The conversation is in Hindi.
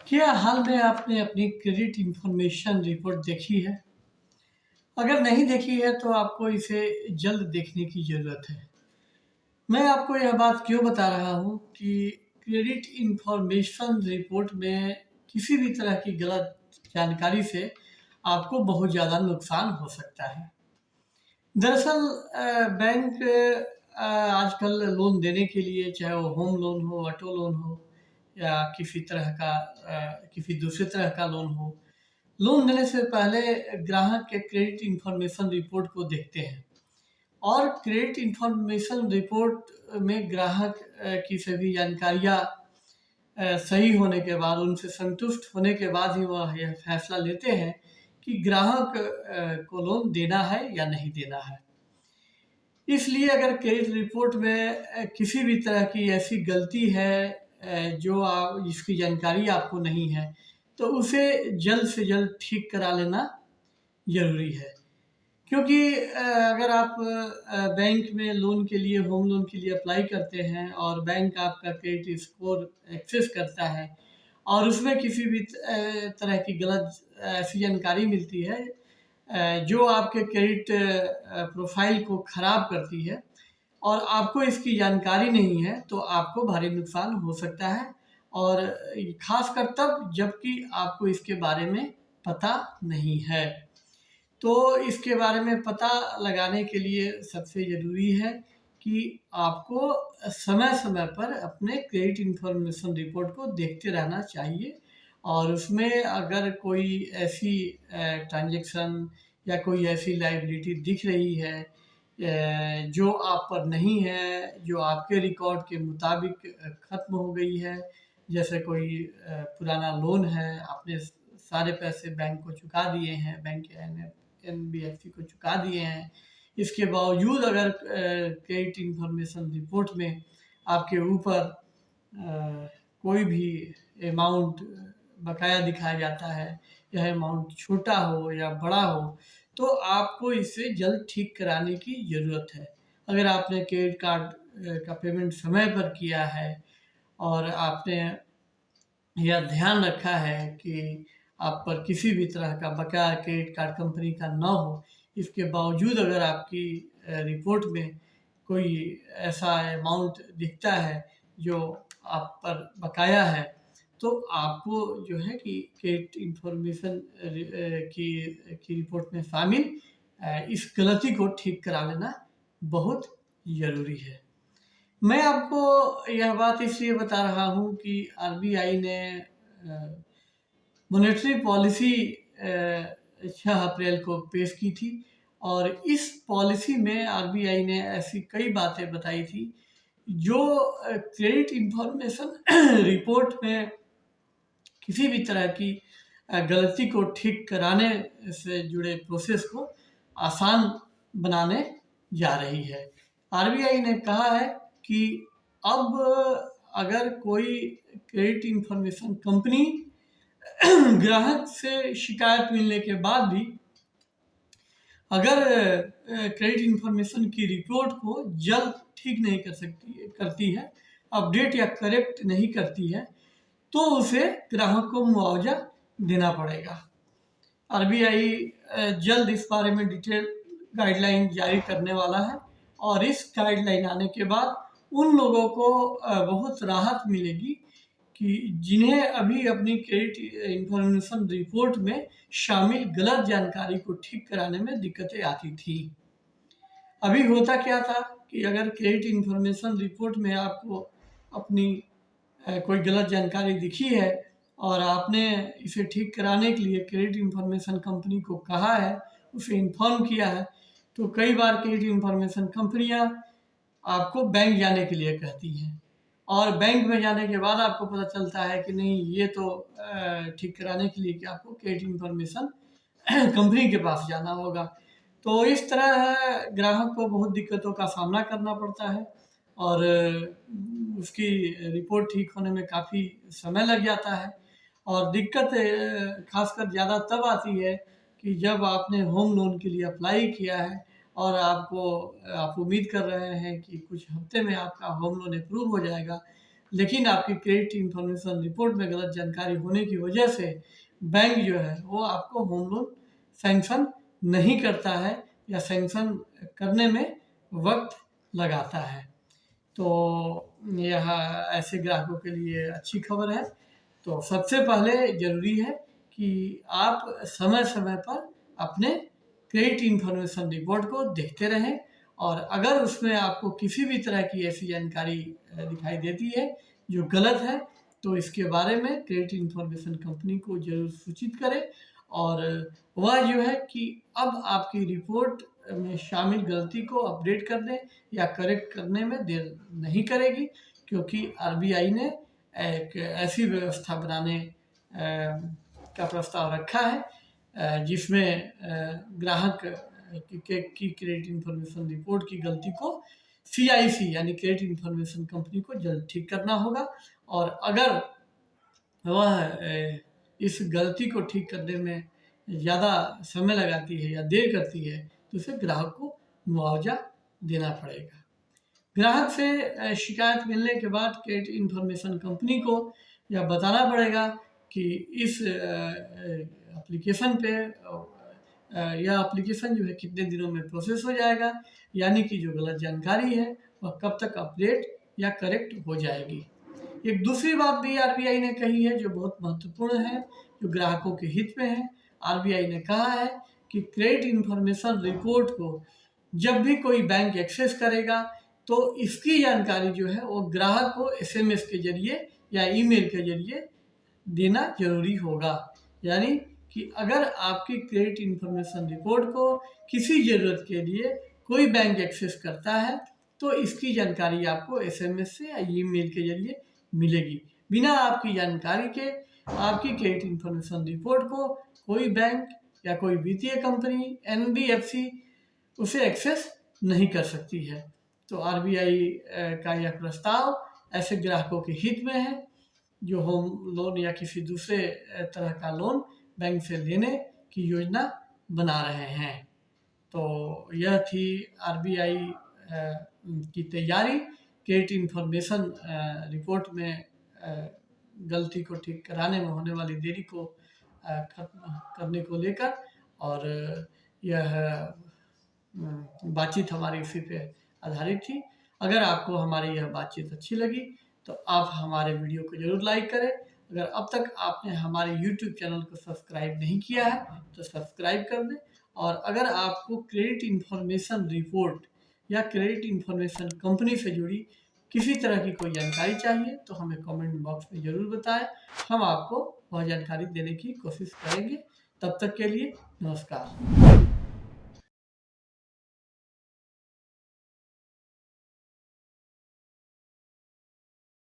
क्या हाल में आपने अपनी क्रेडिट इंफॉर्मेशन रिपोर्ट देखी है? अगर नहीं देखी है तो आपको इसे जल्द देखने की ज़रूरत है। मैं आपको यह बात क्यों बता रहा हूँ कि क्रेडिट इंफॉर्मेशन रिपोर्ट में किसी भी तरह की गलत जानकारी से आपको बहुत ज़्यादा नुकसान हो सकता है। दरअसल बैंक आजकल लोन देने के लिए चाहे वो होम लोन हो, ऑटो लोन हो या किसी तरह का किसी दूसरे तरह का लोन हो, लोन देने से पहले ग्राहक के क्रेडिट इंफॉर्मेशन रिपोर्ट को देखते हैं और क्रेडिट इंफॉर्मेशन रिपोर्ट में ग्राहक की सभी जानकारियाँ सही होने के बाद, उनसे संतुष्ट होने के बाद ही वह यह फैसला लेते हैं कि ग्राहक को लोन देना है या नहीं देना है। इसलिए अगर क्रेडिट रिपोर्ट में किसी भी तरह की ऐसी गलती है जो आप जिसकी जानकारी आपको नहीं है, तो उसे जल्द से जल्द ठीक करा लेना ज़रूरी है। क्योंकि अगर आप बैंक में लोन के लिए, होम लोन के लिए अप्लाई करते हैं और बैंक आपका क्रेडिट स्कोर एक्सेस करता है और उसमें किसी भी तरह की गलत ऐसी जानकारी मिलती है जो आपके क्रेडिट प्रोफाइल को ख़राब करती है और आपको इसकी जानकारी नहीं है, तो आपको भारी नुकसान हो सकता है। और ख़ासकर तब जबकि आपको इसके बारे में पता नहीं है। तो इसके बारे में पता लगाने के लिए सबसे ज़रूरी है कि आपको समय-समय पर अपने क्रेडिट इन्फॉर्मेशन रिपोर्ट को देखते रहना चाहिए और उसमें अगर कोई ऐसी ट्रांज़ैक्शन या कोई ऐसी लायबिलिटी दिख रही है जो आप पर नहीं है, जो आपके रिकॉर्ड के मुताबिक ख़त्म हो गई है, जैसे कोई पुराना लोन है, आपने सारे पैसे बैंक को चुका दिए हैं, बैंक या एनबीएफसी को चुका दिए हैं। इसके बावजूद अगर क्रेडिट इंफॉर्मेशन रिपोर्ट में आपके ऊपर कोई भी अमाउंट बकाया दिखाया जाता है, यह अमाउंट छोटा हो या बड़ा हो, तो आपको इसे जल्द ठीक कराने की ज़रूरत है। अगर आपने क्रेडिट कार्ड का पेमेंट समय पर किया है और आपने यह ध्यान रखा है कि आप पर किसी भी तरह का बकाया क्रेडिट कार्ड कंपनी का ना हो, इसके बावजूद अगर आपकी रिपोर्ट में कोई ऐसा अमाउंट दिखता है जो आप पर बकाया है, तो आपको जो है कि क्रेडिट इंफॉर्मेशन की रिपोर्ट में शामिल इस गलती को ठीक करा लेना बहुत ज़रूरी है। मैं आपको यह बात इसलिए बता रहा हूँ कि आरबीआई ने मॉनेटरी पॉलिसी 6 अप्रैल को पेश की थी और इस पॉलिसी में आरबीआई ने ऐसी कई बातें बताई थी जो क्रेडिट इंफॉर्मेशन रिपोर्ट में किसी भी तरह की गलती को ठीक कराने से जुड़े प्रोसेस को आसान बनाने जा रही है। आरबीआई ने कहा है कि अब अगर कोई क्रेडिट इंफॉर्मेशन कंपनी ग्राहक से शिकायत मिलने के बाद भी अगर क्रेडिट इंफॉर्मेशन की रिपोर्ट को जल्द ठीक नहीं करती है, अपडेट या करेक्ट नहीं करती है, तो उसे ग्राहक को मुआवजा देना पड़ेगा। आरबीआई जल्द इस बारे में डिटेल गाइडलाइन जारी करने वाला है और इस गाइडलाइन आने के बाद उन लोगों को बहुत राहत मिलेगी कि जिन्हें अभी अपनी क्रेडिट इंफॉर्मेशन रिपोर्ट में शामिल गलत जानकारी को ठीक कराने में दिक्कतें आती थी। अभी होता क्या था कि अगर क्रेडिट इंफॉर्मेशन रिपोर्ट में आपको अपनी कोई गलत जानकारी दिखी है और आपने इसे ठीक कराने के लिए क्रेडिट इंफॉर्मेशन कंपनी को कहा है, उसे इन्फॉर्म किया है, तो कई बार क्रेडिट इंफॉर्मेशन कंपनियां आपको बैंक जाने के लिए कहती हैं और बैंक में जाने के बाद आपको पता चलता है कि नहीं, ये तो ठीक कराने के लिए कि आपको क्रेडिट इंफॉर्मेशन कंपनी के पास जाना होगा। तो इस तरह ग्राहक को बहुत दिक्कतों का सामना करना पड़ता है और उसकी रिपोर्ट ठीक होने में काफ़ी समय लग जाता है और दिक्कत खासकर ज़्यादा तब आती है कि जब आपने होम लोन के लिए अप्लाई किया है और आप उम्मीद कर रहे हैं कि कुछ हफ्ते में आपका होम लोन अप्रूव हो जाएगा, लेकिन आपकी क्रेडिट इंफॉर्मेशन रिपोर्ट में गलत जानकारी होने की वजह से बैंक जो है वो आपको होम लोन सैंक्शन नहीं करता है या सैंक्शन करने में वक्त लगाता है। तो यह ऐसे ग्राहकों के लिए अच्छी खबर है। तो सबसे पहले ज़रूरी है कि आप समय समय पर अपने क्रेडिट इंफॉर्मेशन रिपोर्ट को देखते रहें, और अगर उसमें आपको किसी भी तरह की ऐसी जानकारी दिखाई देती है जो गलत है, तो इसके बारे में क्रेडिट इंफॉर्मेशन कंपनी को जरूर सूचित करें, और वह जो है कि अब आपकी रिपोर्ट में शामिल गलती को अपडेट करने या करेक्ट करने में देर नहीं करेगी, क्योंकि आरबीआई ने एक ऐसी व्यवस्था बनाने का प्रस्ताव रखा है जिसमें ग्राहक की क्रेडिट इंफॉर्मेशन रिपोर्ट की गलती को सीआईसी यानी क्रेडिट इंफॉर्मेशन कंपनी को जल्द ठीक करना होगा, और अगर वह इस गलती को ठीक करने में ज़्यादा समय लगाती है या देर करती है तो उसे ग्राहक को मुआवजा देना पड़ेगा। ग्राहक से शिकायत मिलने के बाद क्रेडिट इंफॉर्मेशन कंपनी को यह बताना पड़ेगा कि इस एप्लीकेशन पे यह एप्लीकेशन जो है कितने दिनों में प्रोसेस हो जाएगा, यानी कि जो गलत जानकारी है वह कब तक अपडेट या करेक्ट हो जाएगी। एक दूसरी बात भी आरबीआई ने कही है जो बहुत महत्वपूर्ण है, जो ग्राहकों के हित में है। आरबीआई ने कहा है कि क्रेडिट इंफॉर्मेशन रिपोर्ट को जब भी कोई बैंक एक्सेस करेगा तो इसकी जानकारी जो है वो ग्राहक को एसएमएस के जरिए या ईमेल के जरिए देना जरूरी होगा। यानी कि अगर आपकी क्रेडिट इंफॉर्मेशन रिपोर्ट को किसी ज़रूरत के लिए कोई बैंक एक्सेस करता है तो इसकी जानकारी आपको एसएमएस से या ईमेल के जरिए मिलेगी। बिना आपकी जानकारी के आपकी क्रेडिट इंफॉर्मेशन रिपोर्ट को कोई बैंक या कोई वित्तीय कंपनी एनबीएफसी उसे एक्सेस नहीं कर सकती है। तो आरबीआई का यह प्रस्ताव ऐसे ग्राहकों के हित में है जो होम लोन या किसी दूसरे तरह का लोन बैंक से लेने की योजना बना रहे हैं। तो यह थी आरबीआई की तैयारी क्रेडिट इंफॉर्मेशन रिपोर्ट में गलती को ठीक कराने में होने वाली देरी को खत्म करने को लेकर, और यह बातचीत हमारी इसी पे आधारित थी। अगर आपको हमारी यह बातचीत अच्छी लगी तो आप हमारे वीडियो को ज़रूर लाइक करें। अगर अब तक आपने हमारे YouTube चैनल को सब्सक्राइब नहीं किया है तो सब्सक्राइब कर दें, और अगर आपको क्रेडिट इंफॉर्मेशन रिपोर्ट या क्रेडिट इंफॉर्मेशन कंपनी से जुड़ी किसी तरह की कोई जानकारी चाहिए तो हमें कमेंट बॉक्स में ज़रूर बताएं, हम आपको वह जानकारी देने की कोशिश करेंगे। तब तक के लिए नमस्कार।